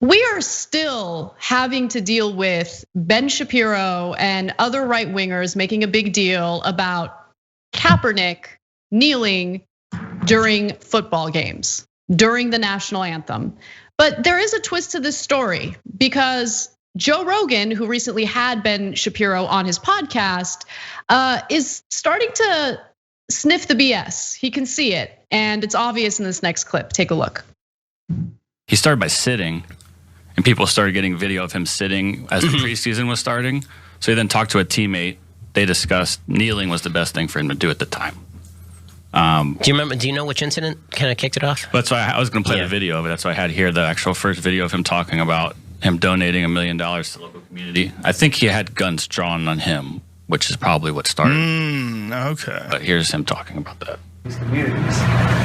We are still having to deal with Ben Shapiro and other right wingers making a big deal about Kaepernick kneeling during football games, during the national anthem. But there is a twist to this story because Joe Rogan, who recently had Ben Shapiro on his podcast, is starting to sniff the BS. He can see it, and it's obvious in this next clip. Take a look. He started by sitting, and people started getting video of him sitting as the preseason was starting. So he then talked to a teammate. They discussed kneeling was the best thing for him to do at the time. Do you remember? Do you know which incident kind of kicked it off? That's why I was going to play the video of it. That's why I had here the actual first video of him talking about him donating $1 million to the local community. I think he had guns drawn on him, which is probably what started. Okay. But here's him talking about that. These communities,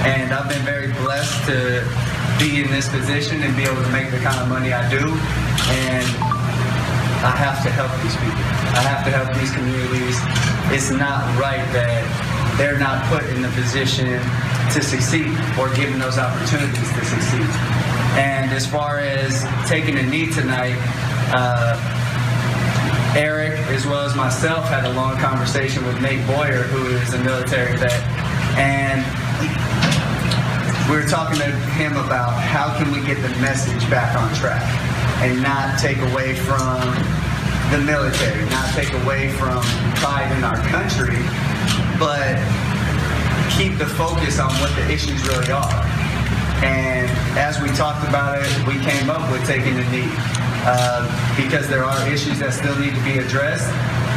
and I've been very blessed to be in this position and be able to make the kind of money I do. And I have to help these people. I have to help these communities. It's not right that they're not put in the position to succeed or given those opportunities to succeed. And as far as taking a knee tonight, Eric, as well as myself, had a long conversation with Nate Boyer, who is a military vet, and we were talking to him about how can we get the message back on track and not take away from the military, not take away from pride in our country, but keep the focus on what the issues really are. And as we talked about it, we came up with taking a knee because there are issues that still need to be addressed,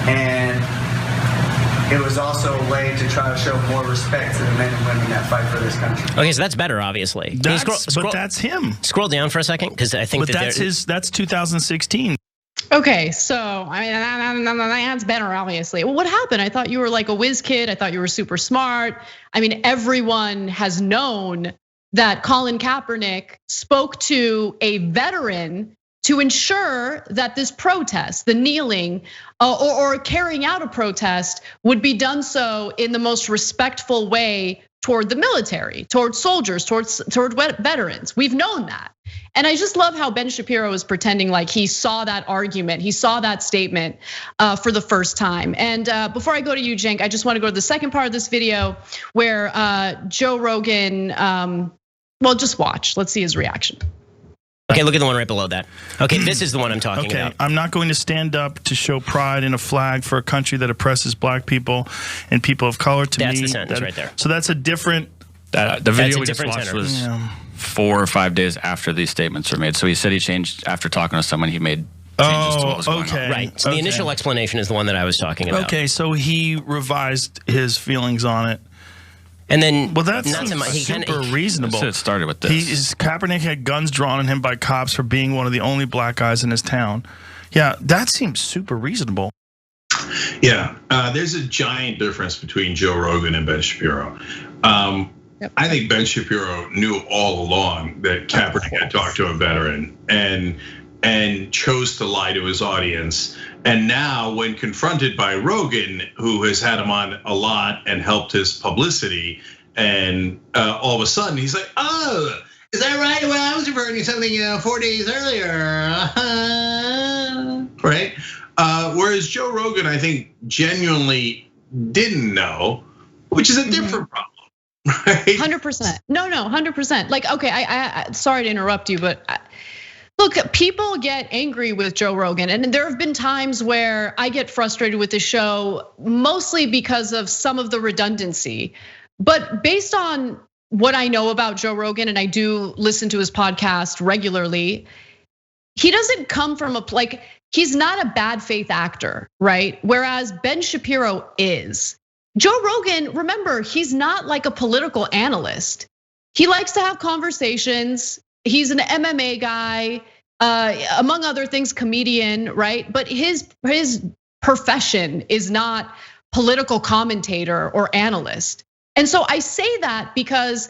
and it was also a way to try to show more respect to the men and women that fight for this country. Okay, so that's better, obviously. But that's him. Scroll down for a second, because I think that's 2016. Okay, so I mean, that's better, obviously. Well, what happened? I thought you were like a whiz kid. I thought you were super smart. I mean, everyone has known that Colin Kaepernick spoke to a veteran to ensure that this protest, the kneeling or carrying out a protest, would be done so in the most respectful way toward the military, toward soldiers, toward veterans. We've known that. And I just love how Ben Shapiro is pretending like he saw that argument, he saw that statement for the first time. And before I go to you, Cenk, I just want to go to the second part of this video where Joe Rogan, well, just watch. Let's see his reaction. Okay, look at the one right below that. Okay, this is the one I'm talking about. I'm not going to stand up to show pride in a flag for a country that oppresses black people and people of color. To that's me, the sentence right there. So that's a different. The video we just watched was 4 or 5 days after these statements were made. So he said he changed after talking to someone. He made changes to what was going on. Right. So the initial explanation is the one that I was talking about. Okay, so he revised his feelings on it. And then, well, that's super reasonable. It started with this. Kaepernick had guns drawn on him by cops for being one of the only black guys in his town. Yeah, that seems super reasonable. Yeah, there's a giant difference between Joe Rogan and Ben Shapiro. I think Ben Shapiro knew all along that Kaepernick had talked to a veteran and chose to lie to his audience. And now when confronted by Rogan, who has had him on a lot and helped his publicity, and all of a sudden he's like, oh, is that right? Well, I was referring to something 4 days earlier, right? Whereas Joe Rogan, I think, genuinely didn't know, which is a different problem. Right? 100%. No, 100%. Like, okay, I sorry to interrupt you, but look, people get angry with Joe Rogan, and there have been times where I get frustrated with the show, mostly because of some of the redundancy. But based on what I know about Joe Rogan, and I do listen to his podcast regularly, he doesn't come from he's not a bad faith actor, right? Whereas Ben Shapiro is. Joe Rogan, remember, he's not like a political analyst. He likes to have conversations. He's an MMA guy, among other things, comedian, right? But his profession is not political commentator or analyst. And so I say that because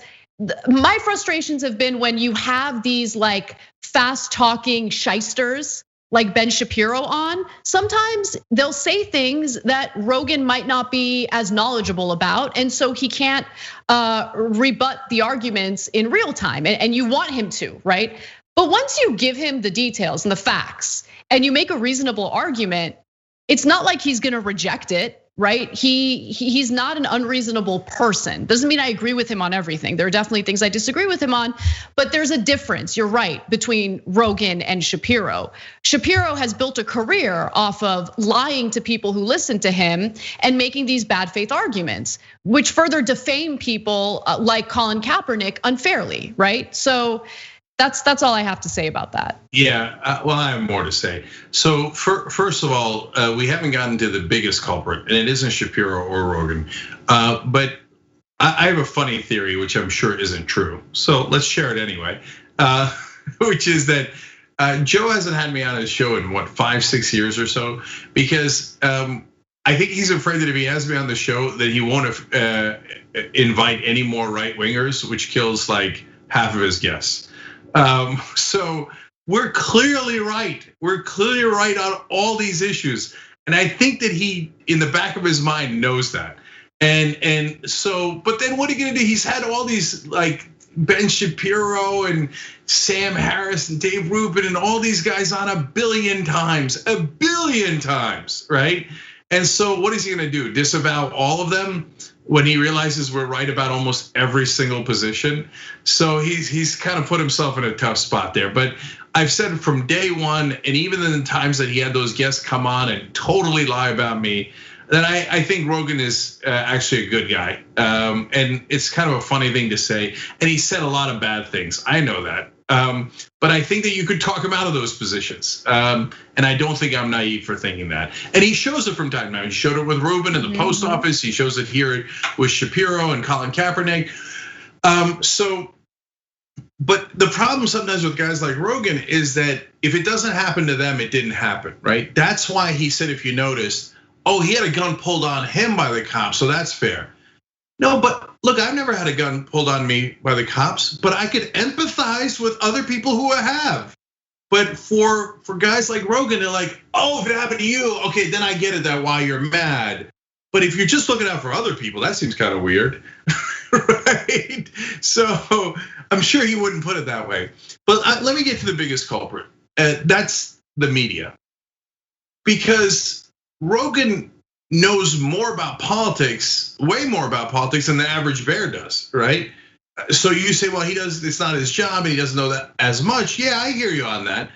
my frustrations have been when you have these like fast talking shysters like Ben Shapiro on, sometimes they'll say things that Rogan might not be as knowledgeable about. And so he can't rebut the arguments in real time, and you want him to, right? But once you give him the details and the facts and you make a reasonable argument, it's not like he's gonna reject it, right? He's not an unreasonable person. Doesn't mean I agree with him on everything. There are definitely things I disagree with him on, but there's a difference, you're right, between Rogan and Shapiro. Shapiro has built a career off of lying to people who listen to him and making these bad faith arguments, which further defame people like Colin Kaepernick unfairly, right? So that's all I have to say about that. Yeah, well, I have more to say. So first of all, we haven't gotten to the biggest culprit, and it isn't Shapiro or Rogan. But I have a funny theory, which I'm sure isn't true. So let's share it anyway, which is that Joe hasn't had me on his show in what, 5-6 years or so, because I think he's afraid that if he has me on the show, that he won't invite any more right wingers, which kills like half of his guests. So we're clearly right. We're clearly right on all these issues. And I think that he, in the back of his mind, knows that. And so, but then what are you gonna do? He's had all these like Ben Shapiro and Sam Harris and Dave Rubin and all these guys on a billion times, right? And so what is he gonna do? Disavow all of them when he realizes we're right about almost every single position? So he's kind of put himself in a tough spot there. But I've said from day one, and even in the times that he had those guests come on and totally lie about me, that I think Rogan is actually a good guy. And it's kind of a funny thing to say. And he said a lot of bad things, I know that. But I think that you could talk him out of those positions. And I don't think I'm naive for thinking that. And he shows it from time to time. He showed it with Rubin in the post office. He shows it here with Shapiro and Colin Kaepernick. But the problem sometimes with guys like Rogan is that if it doesn't happen to them, it didn't happen, right? That's why he said, if you noticed, oh, he had a gun pulled on him by the cops, so that's fair. No, but look, I've never had a gun pulled on me by the cops, but I could empathize with other people who have. But for guys like Rogan, they're like, oh, if it happened to you, okay, then I get it, that why you're mad. But if you're just looking out for other people, that seems kind of weird, right? So I'm sure he wouldn't put it that way. But let me get to the biggest culprit. That's the media. Because Rogan knows more about politics, way more about politics than the average bear does, right? So you say, well, it's not his job and he doesn't know that as much. Yeah, I hear you on that.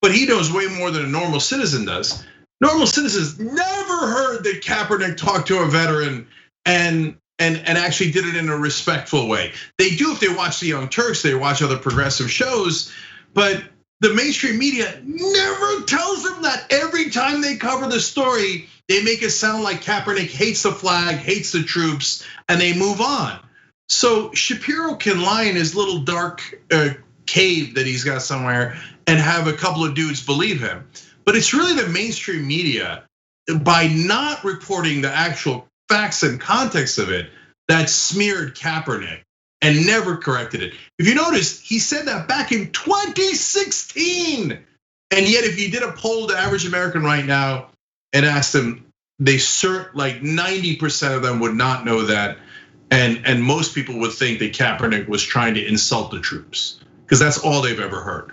But he knows way more than a normal citizen does. Normal citizens never heard that Kaepernick talked to a veteran and actually did it in a respectful way. They do if they watch the Young Turks, they watch other progressive shows, but the mainstream media never tells them that. Every time they cover the story, they make it sound like Kaepernick hates the flag, hates the troops, and they move on. So Shapiro can lie in his little dark cave that he's got somewhere and have a couple of dudes believe him. But it's really the mainstream media, by not reporting the actual facts and context of it, that smeared Kaepernick and never corrected it. If you notice, he said that back in 2016. And yet if you did a poll to average American right now and asked them, they like 90% of them would not know that. And most people would think that Kaepernick was trying to insult the troops, because that's all they've ever heard.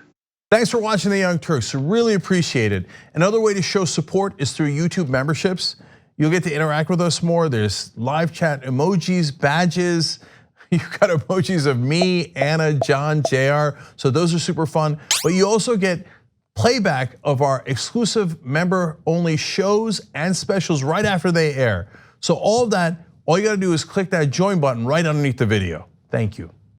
Thanks for watching the Young Turks, really appreciate it. Another way to show support is through YouTube memberships. You'll get to interact with us more. There's live chat emojis, badges. You've got emojis of me, Anna, John, JR. So those are super fun. But you also get playback of our exclusive member-only shows and specials right after they air. So all of that, all you gotta do is click that join button right underneath the video. Thank you.